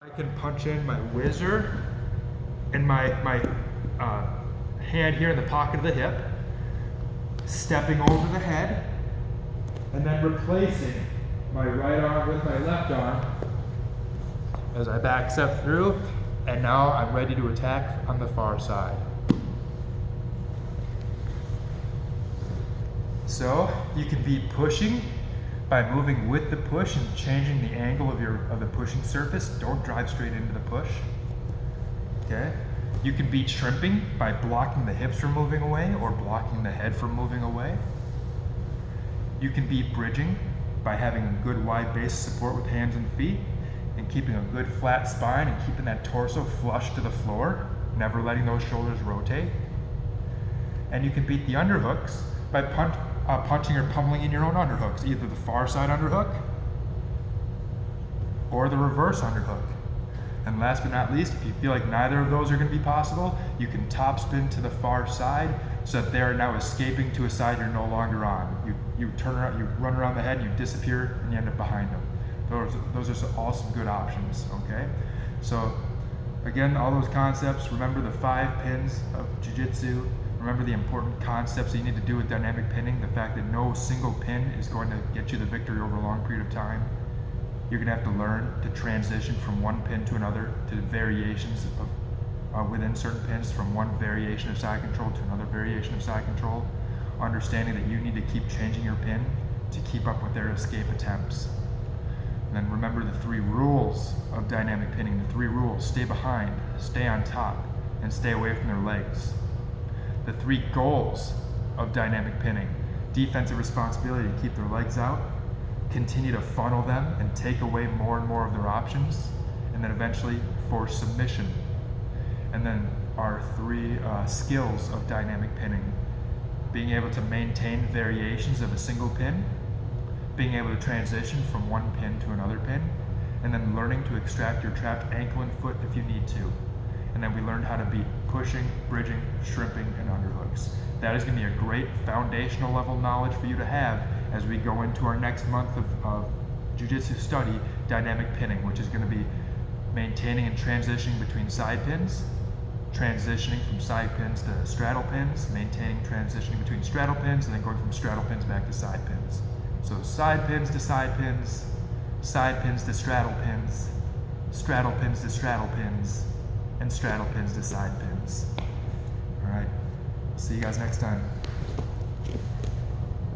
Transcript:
I can punch in my whizzer and my hand here in the pocket of the hip, stepping over the head, and then replacing my right arm with my left arm as I back step through, and now I'm ready to attack on the far side. So you can be pushing by moving with the push and changing the angle of the pushing surface. Don't drive straight into the push. Okay? You can be shrimping by blocking the hips from moving away or blocking the head from moving away. You can be bridging by having a good wide base support with hands and feet and keeping a good flat spine and keeping that torso flush to the floor, never letting those shoulders rotate. And you can beat the underhooks by punching or pummeling in your own underhooks, either the far side underhook or the reverse underhook. And last but not least, if you feel like neither of those are going to be possible, you can top spin to the far side so that they're now escaping to a side you're no longer on. You turn around, you run around the head, you disappear, and you end up behind them. Those are all some good options, okay? So again, all those concepts, remember the 5 pins of Jiu-Jitsu. Remember the important concepts that you need to do with dynamic pinning, the fact that no single pin is going to get you the victory over a long period of time. You're going to have to learn to transition from one pin to another, to variations of within certain pins, from one variation of side control to another variation of side control, understanding that you need to keep changing your pin to keep up with their escape attempts. And then remember the 3 rules of dynamic pinning. The 3 rules: stay behind, stay on top, and stay away from their legs. The 3 goals of dynamic pinning: defensive responsibility to keep their legs out, continue to funnel them and take away more and more of their options, and then eventually force submission. And then our 3 skills of dynamic pinning: being able to maintain variations of a single pin, being able to transition from one pin to another pin, and then learning to extract your trapped ankle and foot if you need to. And then we learned how to beat pushing, bridging, shrimping, and underhooks. That is going to be a great foundational level knowledge for you to have as we go into our next month of Jiu-Jitsu study, dynamic pinning, which is going to be maintaining and transitioning between side pins, transitioning from side pins to straddle pins, maintaining transitioning between straddle pins, and then going from straddle pins back to side pins. So side pins to side pins, side pins to straddle pins, straddle pins to straddle pins, and straddle pins to side pins. All right, see you guys next time.